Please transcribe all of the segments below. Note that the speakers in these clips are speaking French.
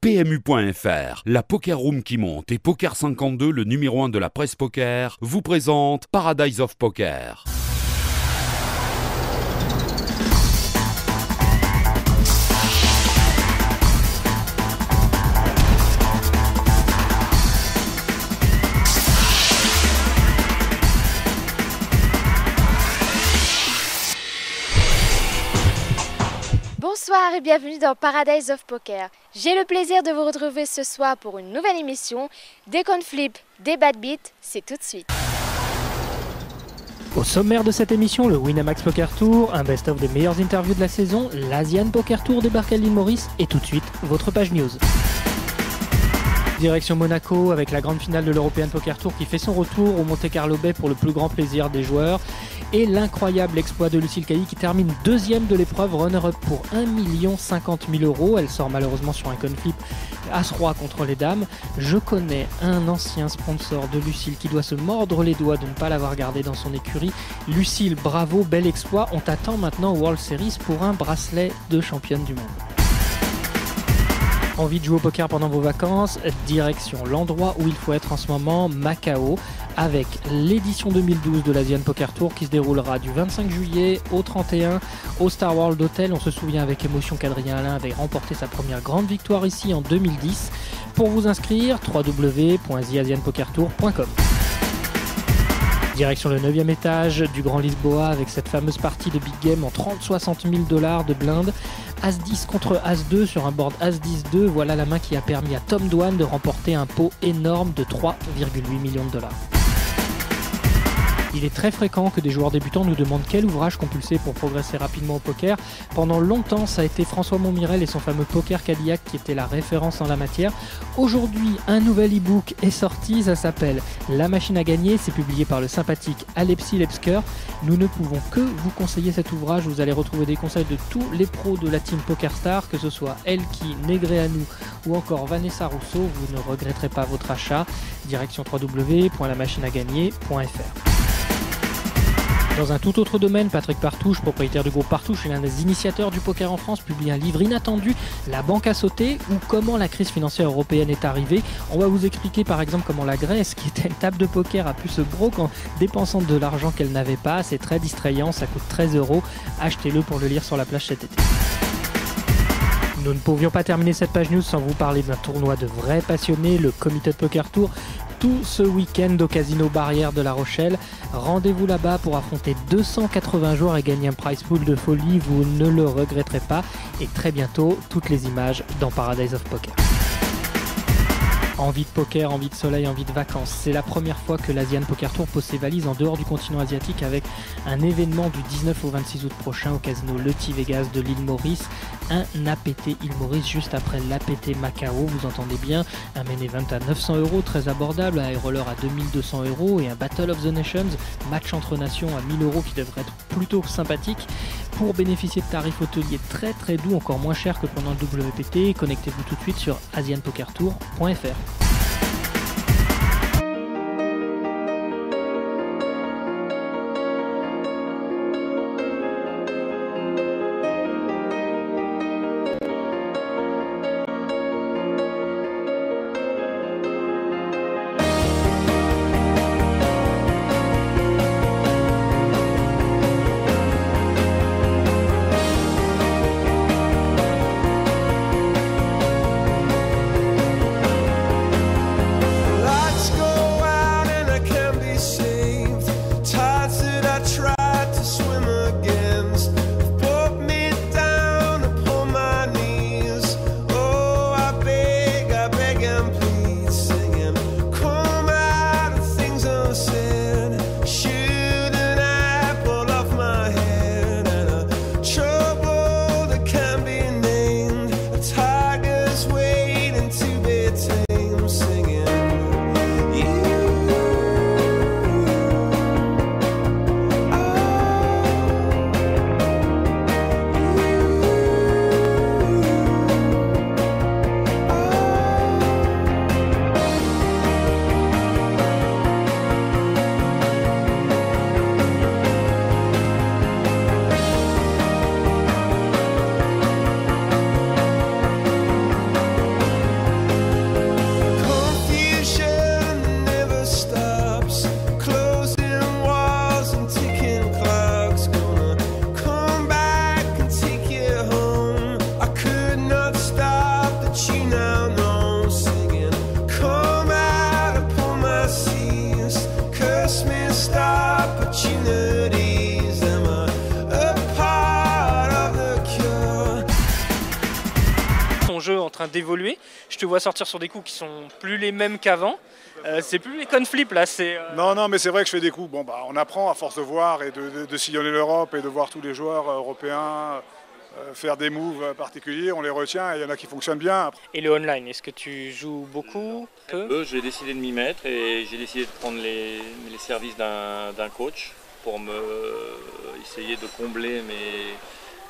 PMU.fr, la Poker Room qui monte et Poker 52, le numéro 1 de la presse poker, vous présente Paradise of Poker. Bonsoir et bienvenue dans Paradise of Poker. J'ai le plaisir de vous retrouver ce soir pour une nouvelle émission. Des coin flips, des bad beats, c'est tout de suite. Au sommaire de cette émission, le Winamax Poker Tour, un best-of des meilleures interviews de la saison, l'Asian Poker Tour débarque à l'île Maurice et tout de suite, votre page news. Direction Monaco avec la grande finale de l'European Poker Tour qui fait son retour au Monte Carlo Bay pour le plus grand plaisir des joueurs. Et l'incroyable exploit de Lucille Cailly qui termine deuxième de l'épreuve, runner-up pour 1 50 000 €. Elle sort malheureusement sur un coin flip As-Roi contre les dames. Je connais un ancien sponsor de Lucille qui doit se mordre les doigts de ne pas l'avoir gardé dans son écurie. Lucille, bravo, bel exploit. On t'attend maintenant au World Series pour un bracelet de championne du monde. Envie de jouer au poker pendant vos vacances? Direction l'endroit où il faut être en ce moment, Macao, avec l'édition 2012 de l'Asian Poker Tour qui se déroulera du 25 juillet au 31 au Star World Hotel. On se souvient avec émotion qu'Adrien Alain avait remporté sa première grande victoire ici en 2010. Pour vous inscrire, www.theasianpokertour.com. Direction le 9e étage du Grand Lisboa avec cette fameuse partie de Big Game en 30-60 000 $ de blinde. As-10 contre As-2 sur un board As-10-2, voilà la main qui a permis à Tom Dwan de remporter un pot énorme de 3,8 millions $. Il est très fréquent que des joueurs débutants nous demandent quel ouvrage compulser pour progresser rapidement au poker. Pendant longtemps, ça a été François Montmirel et son fameux Poker Cadillac qui était la référence en la matière. Aujourd'hui, un nouvel e-book est sorti, ça s'appelle La machine à gagner, c'est publié par le sympathique Alepsi Lepsker. Nous ne pouvons que vous conseiller cet ouvrage, vous allez retrouver des conseils de tous les pros de la team PokerStar, que ce soit Elki, Negreanu ou encore Vanessa Rousseau, vous ne regretterez pas votre achat. Direction www.lamachineagagner.fr. Dans un tout autre domaine, Patrick Partouche, propriétaire du groupe Partouche et l'un des initiateurs du poker en France, publie un livre inattendu, La banque a sauté, ou comment la crise financière européenne est arrivée. On va vous expliquer par exemple comment la Grèce, qui était une table de poker, a pu se broquer en dépensant de l'argent qu'elle n'avait pas. C'est très distrayant, ça coûte 13 €. Achetez-le pour le lire sur la plage cet été. Nous ne pouvions pas terminer cette page news sans vous parler d'un tournoi de vrais passionnés, le Committed Poker Tour, tout ce week-end au Casino Barrière de La Rochelle. Rendez-vous là-bas pour affronter 280 joueurs et gagner un prize pool de folie, vous ne le regretterez pas. Et très bientôt, toutes les images dans Paradise of Poker. Envie de poker, envie de soleil, envie de vacances. C'est la première fois que l'Asian Poker Tour pose ses valises en dehors du continent asiatique avec un événement du 19 au 26 août prochain au casino Le T Vegas de l'île Maurice. Un APT île Maurice juste après l'APT Macao, vous entendez bien. Un main event à 900 €, très abordable, un high roller à 2200 € et un Battle of the Nations, match entre nations à 1000 € qui devrait être plutôt sympathique. Pour bénéficier de tarifs hôteliers très très doux, encore moins cher que pendant le WPT, connectez-vous tout de suite sur asianpokertour.fr. train d'évoluer. Je te vois sortir sur des coups qui sont plus les mêmes qu'avant. C'est plus les conflips là, c'est... Non, mais c'est vrai que je fais des coups. Bon, on apprend à force de voir et de sillonner l'Europe et de voir tous les joueurs européens faire des moves particuliers. On les retient et il y en a qui fonctionnent bien. Et le online, est-ce que tu joues beaucoup? Peu? J'ai décidé de m'y mettre et j'ai décidé de prendre les services d'un coach pour essayer de combler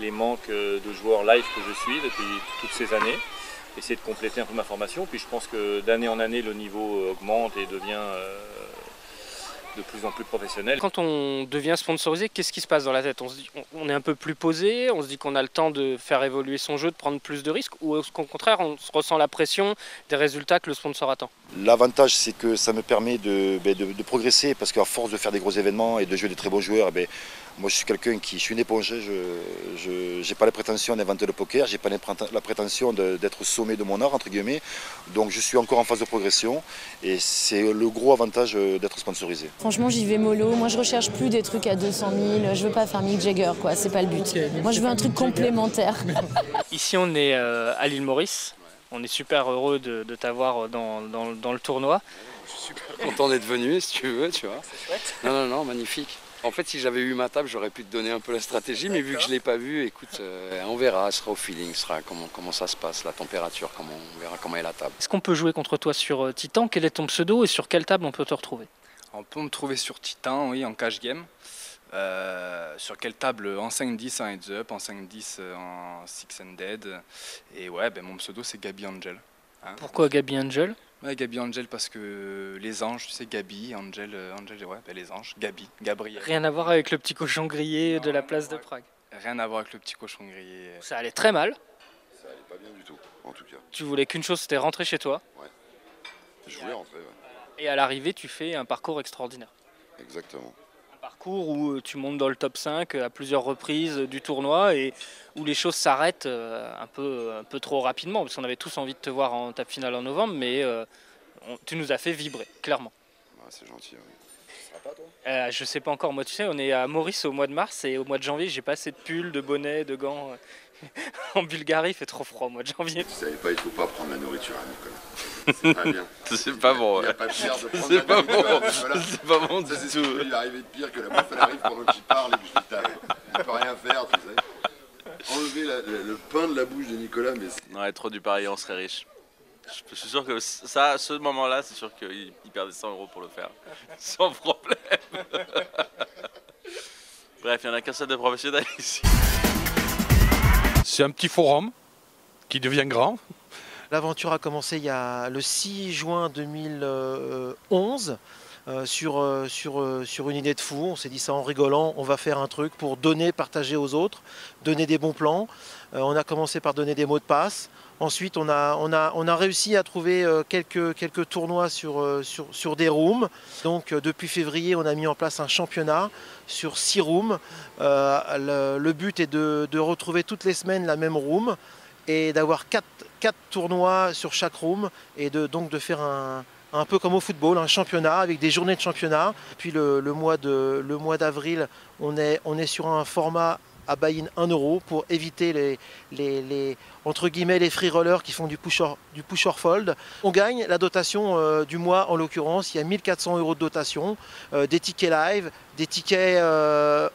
les manques de joueurs live que je suis depuis toutes ces années. Essayer de compléter un peu ma formation. Puis je pense que d'année en année, le niveau augmente et devient de plus en plus professionnel. Quand on devient sponsorisé, qu'est-ce qui se passe dans la tête? On se dit, on est un peu plus posé, on se dit qu'on a le temps de faire évoluer son jeu, de prendre plus de risques, ou est-ce qu'au contraire, on se ressent la pression des résultats que le sponsor attend? L'avantage, c'est que ça me permet de progresser, parce qu'à force de faire des gros événements et de jouer des très bons joueurs, moi je suis quelqu'un qui suis une éponge. Je n'ai pas la prétention d'inventer le poker, je n'ai pas la prétention d'être sommet de mon art, entre guillemets. Donc je suis encore en phase de progression et c'est le gros avantage d'être sponsorisé. Franchement, j'y vais mollo. Moi, je recherche plus des trucs à 200 000. Je veux pas faire Mick Jagger, quoi. C'est pas le but. Moi, je veux un truc complémentaire. Ici, on est à l'île Maurice. On est super heureux de t'avoir dans le tournoi. Je suis super content d'être venu, si tu veux, tu vois. C'est chouette. Non, magnifique. En fait, si j'avais eu ma table, j'aurais pu te donner un peu la stratégie, mais vu que je ne l'ai pas vu, écoute, on verra, ce sera au feeling, ce sera comment ça se passe, la température, on verra comment est la table. Est-ce qu'on peut jouer contre toi sur Titan? Quel est ton pseudo et sur quelle table on peut te retrouver? On peut me trouver sur Titan, oui, en cash game. Sur quelle table? En 5-10 en heads up, en 5-10 en 6 and dead. Et ouais, mon pseudo c'est Gabi Angel. Hein. Pourquoi Gabi Angel? Ouais, Gabi Angel parce que les anges, tu sais, Gabi, Angel, ouais, les anges, Gabi, Gabriel. Rien à voir avec le petit cochon grillé de la place de Prague. Rien à voir avec le petit cochon grillé. Ça allait très mal. Ça allait pas bien du tout, en tout cas. Tu voulais qu'une chose, c'était rentrer chez toi. Ouais, je voulais rentrer, ouais. Et à l'arrivée, tu fais un parcours extraordinaire. Exactement. Un parcours où tu montes dans le top 5 à plusieurs reprises du tournoi et où les choses s'arrêtent un peu trop rapidement, parce qu'on avait tous envie de te voir en table finale en novembre, mais tu nous as fait vibrer, clairement. Ouais, c'est gentil, oui. Je sais pas encore, moi tu sais, on est à Maurice au mois de mars et au mois de janvier, j'ai pas assez de pulls, de bonnets, de gants. En Bulgarie, il fait trop froid au mois de janvier. Tu savais pas, il faut pas prendre la nourriture à Nicolas. C'est pas bien. C'est pas bon. Il n'y a pas pire de prendre C'est pas bon. Voilà. C'est pas bon du ça, c'est tout. ce qui lui arrive de pire que la bouffe elle arrive pendant que j'y parle et que je dis t'arrêtes. Il peut rien faire, tu sais. Enlever le pain de la bouche de Nicolas, mais c'est... Ouais, trop du pari, on serait riche. Je suis sûr que ça, ce moment-là, c'est sûr qu'il perdait 100 € pour le faire. Sans problème. Bref, il n'y en a qu'un seul de professionnel ici. C'est un petit forum qui devient grand. L'aventure a commencé il y a le 6 juin 2011 sur une idée de fou. On s'est dit ça en rigolant, on va faire un truc pour donner, partager aux autres, donner des bons plans. On a commencé par donner des mots de passe. Ensuite, on a réussi à trouver quelques tournois sur des rooms. Donc, depuis février, on a mis en place un championnat sur 6 rooms. Le but est de retrouver toutes les semaines la même room et d'avoir 4 tournois sur chaque room et donc de faire un peu comme au football, un championnat avec des journées de championnat. Puis le mois d'avril, on est sur un format à buy-in 1 € pour éviter les entre guillemets les free rollers qui font du push or fold. On gagne la dotation du mois, en l'occurrence il y a 1400 € de dotation, des tickets live, des tickets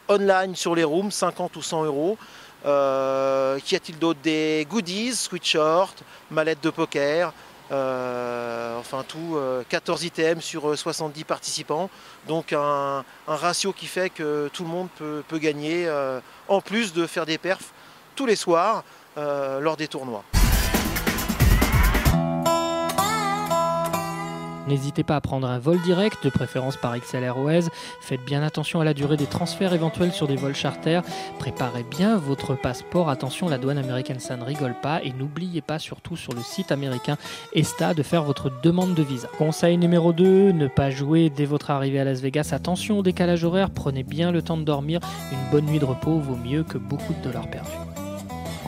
online sur les rooms, 50 ou 100 €. Qu'y a-t-il d'autre? Des goodies, sweatshirts, mallettes de poker, enfin tout, 14 items sur 70 participants. Donc un ratio qui fait que tout le monde peut gagner, en plus de faire des perfs tous les soirs lors des tournois. N'hésitez pas à prendre un vol direct, de préférence par XL Airways. Faites bien attention à la durée des transferts éventuels sur des vols charters. Préparez bien votre passeport. Attention, la douane américaine, ça ne rigole pas. Et n'oubliez pas, surtout sur le site américain ESTA, de faire votre demande de visa. Conseil numéro 2, ne pas jouer dès votre arrivée à Las Vegas. Attention au décalage horaire, prenez bien le temps de dormir. Une bonne nuit de repos vaut mieux que beaucoup de dollars perdus.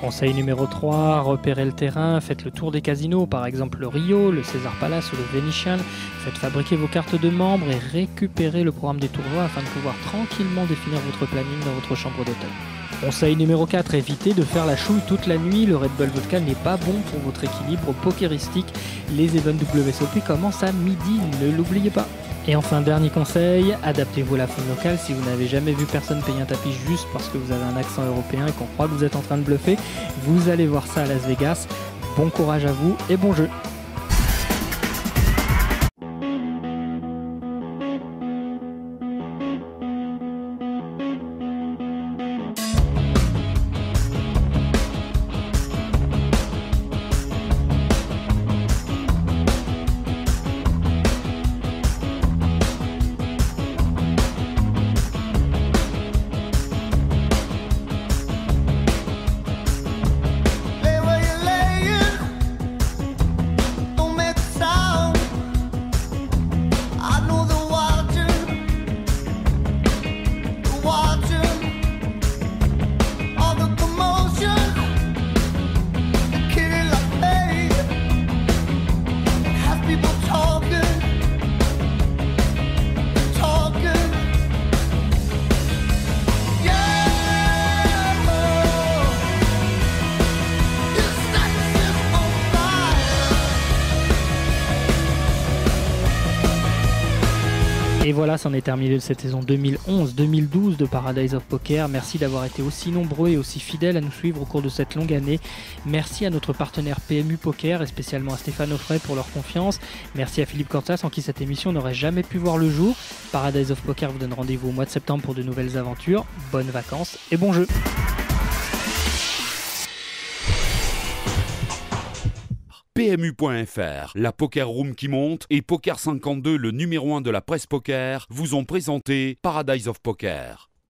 Conseil numéro 3, repérez le terrain, faites le tour des casinos, par exemple le Rio, le César Palace ou le Venetian. Faites fabriquer vos cartes de membres et récupérez le programme des tournois afin de pouvoir tranquillement définir votre planning dans votre chambre d'hôtel. Conseil numéro 4, évitez de faire la chouille toute la nuit. Le Red Bull Vodka n'est pas bon pour votre équilibre pokéristique. Les events WSOP commencent à midi, ne l'oubliez pas. Et enfin, dernier conseil, adaptez-vous à la faune locale. Si vous n'avez jamais vu personne payer un tapis juste parce que vous avez un accent européen et qu'on croit que vous êtes en train de bluffer, vous allez voir ça à Las Vegas. Bon courage à vous et bon jeu. Et voilà, c'en est terminé de cette saison 2011-2012 de Paradise of Poker. Merci d'avoir été aussi nombreux et aussi fidèles à nous suivre au cours de cette longue année. Merci à notre partenaire PMU Poker et spécialement à Stéphane Offray pour leur confiance. Merci à Philippe Cortas sans qui cette émission n'aurait jamais pu voir le jour. Paradise of Poker vous donne rendez-vous au mois de septembre pour de nouvelles aventures. Bonnes vacances et bon jeu. PMU.fr, la Poker Room qui monte et Poker 52, le numéro 1 de la presse poker, vous ont présenté Paradise of Poker.